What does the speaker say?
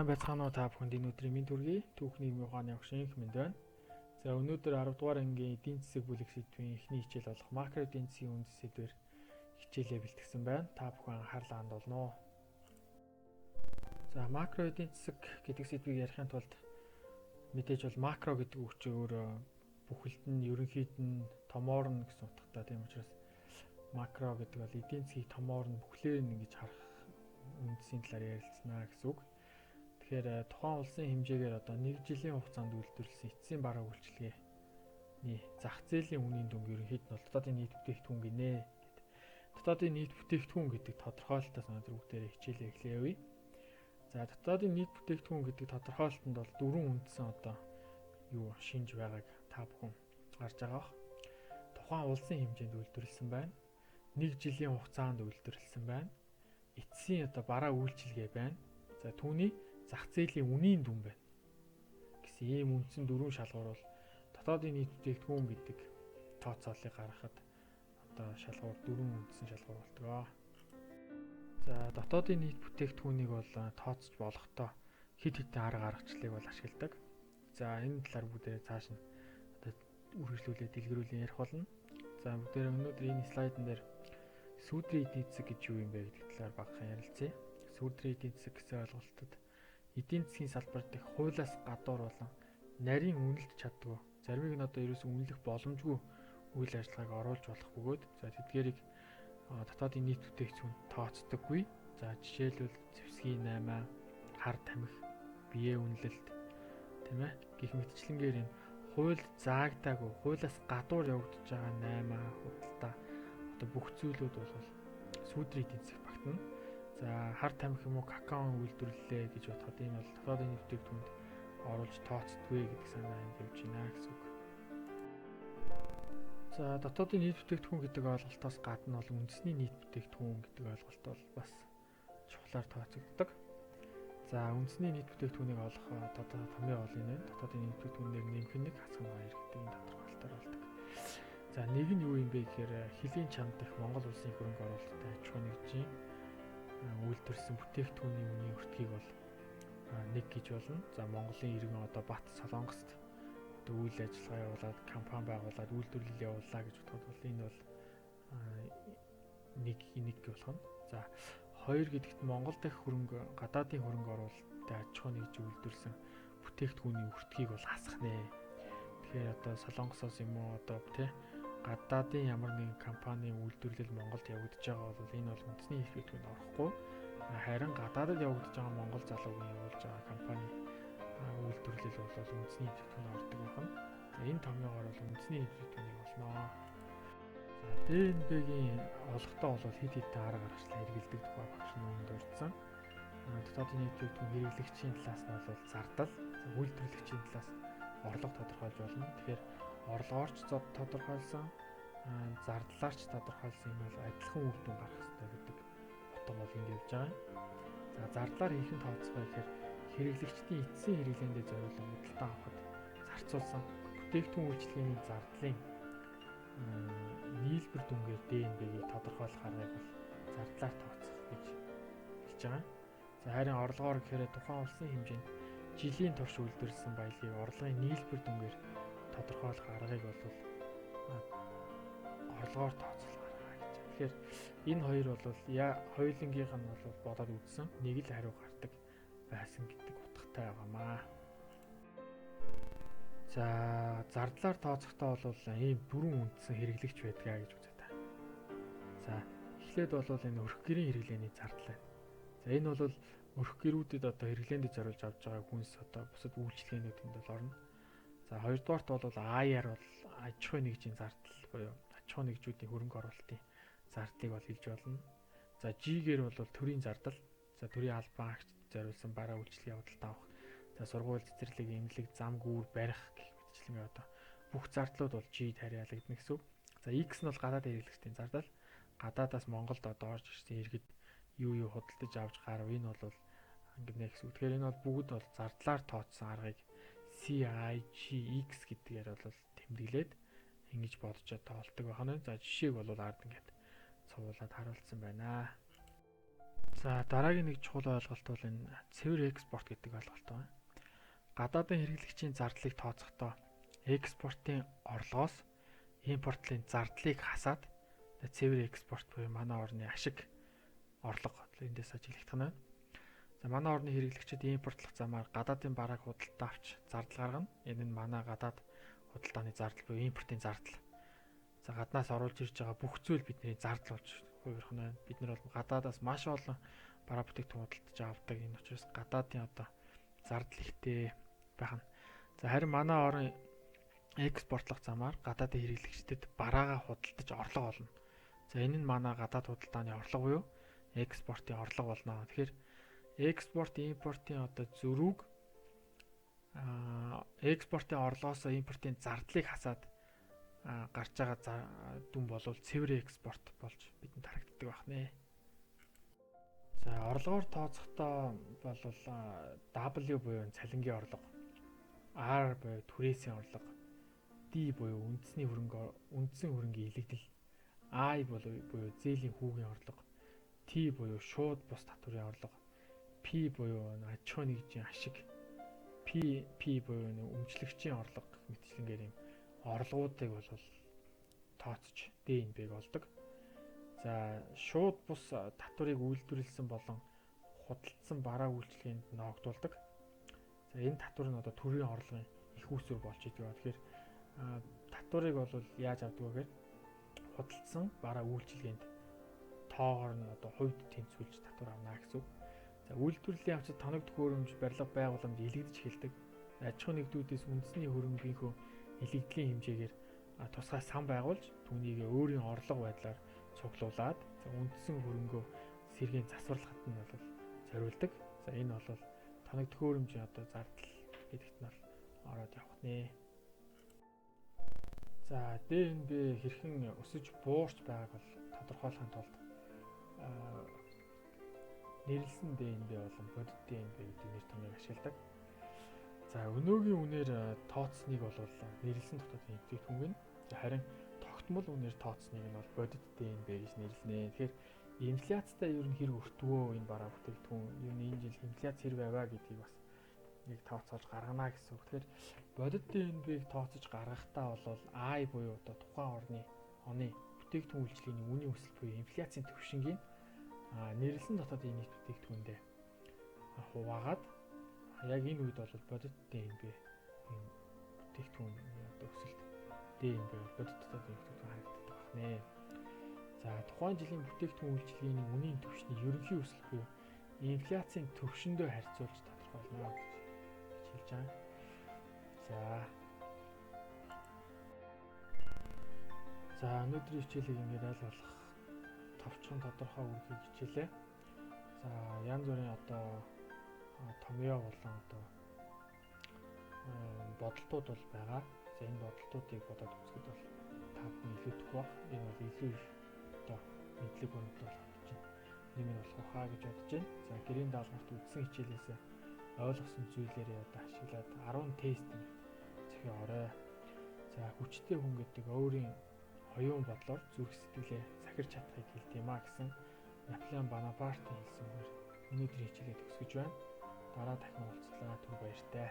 Сайн байцгаана уу та бүхэнд энэ өдрийн мэнд хүргэе. Түүхний ухааны огшин их мэнд байна. За өнөөдөр 10 дугаар ангийн эдийн засаг бүлэг сэдвийн эхний хичээл болох макро эдийн засгийн үндэс сэдвээр хичээлээ бэлтгэсэн байна. Та бүхэн анхаарлаа хандуулна уу. За макро эдийн засаг гэдэг сэдвийг ярихын тулд мэдээж бол макро гэдэг үг чинь өөрөө бүхэлд нь ерөнхийд нь томоор нь гэсэн утгатай. Тийм учраас макро гэдэг бол эдийн засгийг томоор нь бүхлээр нь ингэж харах үндэсийн талаар ярилцсанаа гэсэн үг. Тэгэхээр тухайн улсын хэмжээгээр одоо 1 жилийн хугацаанд үйлдвэрлэсэн эцсийн бараа үйлчилгээний зах зээлийн үнийн дүнг ерөнхийд нь бол дотоодын нийт бүтээгдэхүүн гинэ гэдэг. Дотоодын нийт бүтээгдэхүүн гэдэг тодорхойлолтоос өнөөдөр бүгдээрээ хичээлээ эхлэе. За дотоодын нийт бүтээгдэхүүн гэдэг тодорхойлолтод бол дөрвөн үндсэн одоо юу шинж байгааг та бүхэн харж байгаа бох. Тухайн улсын хэмжээнд үйлдвэрлэсэн байна. 1 жилийн хугацаанд үйлдвэрлэсэн байна. Эцсийн одоо бараа үйлчилгээ байна. За түүний зах зээлийн үнийн дүн байна гэсэн ийм үндсэн дөрвөн шалгуур бол дотоодын нийт бүтээгдэхүүн гэдэг тооцоолыг гаргахад одоо шалгуур дөрвөн үндсэн шалгуур болтгоо. За дотоодын нийт бүтээгдэхүүнийг бол тооцож болохдоо хэд хэдэн арга аргачлалыг бол ашигладаг. За энэ талаар бүгдээ цааш нь одоо үргэлжлүүлээд дэлгэрүүлэн ярих болно. За бүгдээ өнөөдөр энэ слайдн дээр сүүдрийн эдийн засаг гэж юу юм бэ гэдэг талаар багахан ярилцъя. Сүүдрийн эдийн засаг гэсэн ойлголтод эдийн засгийн салбар дэх хуулиас гадуур болон нарийн үнэлж чаддгүй заримыг нь одоо ерөөсөө үнэлэх боломжгүй үйл ажиллагааг оруулж болох бөгөөд за тэдгээрийг дотоодын нийт бүтээгдэхүүн тооцдоггүй. За жишээлбэл зэвсгийн 8, хар тамхи, биеэ үнэлэлт тийм ээ гэх мэтчлэнгээр энэ хуульд заагдаагүй хуулиас гадуур явагдаж байгаа 8 худалдаа одоо бүх зүйлүүд бол сүүдрийн эдийн засаг багтана. За хар тамхи юм уу какао үйлдвэрлэлээ гэж бодоход энэ бол дотоодын нийт бүтээгдэхүүнд оруулж тооцдгүй гэдэг санаа энд явж байна гэсэн үг. За дотоодын нийт бүтээгдэхүүн гэдэг ойлголтоос гадна бол үндэсний нийт бүтээгдэхүүн гэдэг ойлголт бол бас чухлаар тооцогддог. За үндэсний нийт бүтээгдэхүүнийг олох одоо томьёо бол энэ байна. Дотоодын нийт бүтээгдэхүүнээр нэмэх нь 1 хасах нь 2 гэдэг энэ тодорхойлолтоор болдог. За нэг нь юу юм бэ гэхээр хэлийн чамд дэх Монгол улсын хөрөнгө оруулалттай аж ахуй нэгжийн үйлдвэрлэсэн бүтээгдэхүүний үнийн өртгийг бол 1 гэж болно. За Монголын иргэн одоо Бат Солонгост одоо үйл ажиллагаа явуулаад компани байгуулад үйлдвэрлэл явууллаа гэж бодоход бол энэ бол нэг болох нь. За 2 гэдэгт Монгол дахь хөрөнгө гадаадын хөрөнгө оруулалттай аж ахуй нэгж үйлдвэрлэсэн бүтээгдэхүүний өртгийг бол хасах нэ. Тэгэхээр одоо Солонгосоос юм уу одоо тий гадаадын ямар нэгэн компанийн үйлдвэрлэл Монголд явагдаж байгаа бол энэ бол үндэсний нийт бүтээгдэхүүнд орохгүй. Харин гадаадад явагдаж байгаа Монгол залуугийн явуулж байгаа компани үйлдвэрлэл бол үндэсний нийт бүтээгдэхүүнд ордог байна. Энэ томьёогоор бол үндэсний нийт бүтээгдэхүүнийг олно. За ДНБ-гийн олготоо бол хэд хэдэн арга аргачлал хэрэгэлдэг тухай багш нь дурдсан. Дотоодын нийт бүтээгдэхүүн хэрэглэгчийн талаас нь бол зардал, үйлдвэрлэгчийн талаас орлого тодорхойлж болно. Тэгэхээр орлогоорч тодорхойлсон, зардлаарч тодорхойлсон юм бол адилхан үр дүн гарах хэрэгтэй гэдэг утга бол энд явж байгаа. За зардлаар хийх нь тооцохгүй гэхээр хэрэглэгчдийн эцсийн хэрэглээндээ зориулсан худалдаа авахд зарцуулсан бүтээгдэхүүн үйлчилгээний зардлын нийлбэр дүнгээр ДНБ-ийг тодорхойлох аргыг бол зардлаар тооцох гэж хэлж байгаа. За харин орлогоор гэхээр тухайн улсын хэмжээнд жилийн турш үйлдвэрлэсэн баялагийг орлогын нийлбэр дүнгээр тодорхойлох аргыг бол орлогоор тооцох арга гэж. Тэгэхээр энэ хоёр бол хоёулынгийнх нь бол бодоод үзсэн нэг л хариу гардаг байсан гэдэг утгатай байгаамаа. За зардлаар тооцохдоо бол ийм дөрвөн үндсэн хэрэглэгч байдгаа гэж үзэж байна. За эхлээд бол энэ өрх гэрийн хэрэглээний зардал байна. За энэ бол өрх гэрүүдэд одоо хэрэглээнд зориулж авч байгаа хүнс одоо бусад үйлчилгээнүүдэнд бол орно. За хоёрдугаарт бол АЯР бол аж ахуй нэгжийн зардал буюу аж ахуй нэгжүүдийн хөрөнгө оруулалтын зардлыг бол хэлж болно. За G-гээр бол төрийн зардал, за төрийн албан агчид зориулсан бараа үйлчилгээ явуулалт авах, за сургууль цэцэрлэг, эмнэлэг, зам гүүр барих гэх мэтчлэн одоо бүх зардлууд бол G-д хариалагдана гэсэн үг. За X нь бол гадаад хэрэглэгчдийн зардал, гадаадаас Монголд одоо орж ирсэн иргэд юу худалдаж авч гарав энэ бол ингэнэ гэсэн үг. Тэгэхээр энэ бол бүгд бол зардлаар тооцсон аргыг CIGX гэдгээр бол тэмдэглээд ингэж бодож тоолдог байна. За жишээг бол ард ингээд цувуулаад харуулсан байна. За дараагийн нэг чухал ойлголт бол энэ цэвэр экспорт гэдэг ойлголт байна. Гадаадын хэрэглэгчийн зардлыг тооцохдоо экспортын орлогоос импортлын зардлыг хасаад цэвэр экспорт буюу манай орны ашиг орлого эндээс ажиглагдах нь байна. За манай орны хэрэглэгчид импортлох замаар гадаадын барааг худалдаа авч зардал гаргана. Энэ нь манай гадаад худалдааны зардал буюу импортын зардал. За гаднаас оруулж ирж байгаа бүх зүйл бидний зардал болж хувирах нь байна. Бид нар бол гадаадаас маш олон бараа бүтээгдэхүүн худалдаж авдаг. Энэ учраас гадаадын одоо зардал ихтэй байх нь. За харин манай орон экспортлох замаар гадаадын хэрэглэгчдэд бараагаа худалдаж орлого олно. За энэ нь манай гадаад худалдааны орлого буюу экспортын орлого болно. Тэгэхээр экспорт, импортын одоо зөрүүг экспортын орлогоос импортын зардлыг хасаад гарч байгаа дүн бол цэвэр экспорт болж бидэнд харагддаг байх нэ. За орлогоор тооцохдоо бол W буюу цалингийн орлого, R буюу түрээсийн орлого, D буюу үндэсний хөрөнгийн илэгдэл, I буюу зээлийн хүүгийн орлого, T буюу шууд бус татварын орлого, P буюу аж ахуйн нэгжийн ашиг, P буюу өмчлөгчийн орлого мэтчлэнгээр юм орлогуудыг бол тооцож ДНБ-г олдог. За шууд бус татварыг үйлдвэрлэсэн болон худалдсан бараа үйлчилгээнд ногдуулдаг. За энэ татвар нь одоо төрийн орлогын их үүсвэр болж идэг. Тэгэхээр татварыг бол яаж авдаг вэ гэхээр худалдсан бараа үйлчилгээнд тоогоор нь одоо хувьд тэнцвүүлж татвар авна гэсэн үг. За үйлдвэрлэлийн явцад тоног төхөөрөмж, барилга байгууламж илэгдэж эхэлдэг. Аж ахуйн нэгдүүдээс үндэсний хөрөнгөнийхөө илэгдлийн хэмжээгээр тусгай сан байгуулж түүнийг өөрийн орлого байдлаар цуглуулад үндсэн хөрөнгөө сэргийн засварлахад нь бол зориулдаг. За энэ бол тоног төхөөрөмжийн одоо зардал гэдэгт нь ороод явах нэ. За ДНБ хэрхэн өсөж буурч байгааг бол тодорхойлохын тулд нэрлсэн ДНБ болон бодит ДНБ гэдэг нэр томьёог ашигладаг. За өнөөгийн үнээр тооцсныг бол нэрлсэн дотоодын бүтээгдэхүүн гэнэ. Харин тогтмол үнээр тооцсныг нь бол бодит ДНБ гэж нэрлэнэ. Тэгэхээр инфляцтай ер нь хэрэг өртгөө энэ бараа бүтээгдэхүүн ер нь энэ жил инфляц хэрэг аваа гэдгийг бас нэг тооцоолж гаргана гэсэн үг. Тэгэхээр бодит ДНБ-г тооцож гаргахдаа бол I буюу одоо тухайн оны бүтээгдэхүүн үйлчилгээний үнийн өсөлт буюу инфляцийн түвшингийн нэрлсэн дотоодын нийт бүтээгдэхүүндээ хуваагаад яг энэ үед бол бодит ДНБ энэ бүтээгдэхүүн одоо өсөлт ДНБ бодит дотоодын бүтээгдэхүүн харагддаг байна нэ. За тухайн жилийн бүтээгдэхүүн үйлчилгээний үнийн түвшний ерөнхий өсөлт буюу инфляцийн түвшиндөө харьцуулж тодорхойлно гэж хэлж байгаа. За өнөөдрийн хичээлийг ингээд аль болох товчхон тодорхой үргэлжлэх хичээлээ. За янз бүрийн одоо томьёо болон одоо бодолтууд бол байгаа. За энэ бодолтуудыг бодоод үзэхэд бол та бүхэн илүүдэхгүй баг. Энэ бол илүү их одоо мэдлэг өрнөлт болох гэж нэмэр болох хаа гэж бодож байна. За гэрийн даалгаварт үзсэн хичээлээс ойлгосон зүйлээрээ одоо ашиглаад 10 тест зохио орой. За хүчтэй хүн гэдэг өөрийн оюун бодлоор зүрх сэтгэлээ сахирч чадахыг хэлдэг юм а гэсэн Наполеон Бонапартын хэлсэн үгээр өнөөдрийн хичээлээ төгсгөж байна. Дараа дахин уулзлаа. Түр баяртай.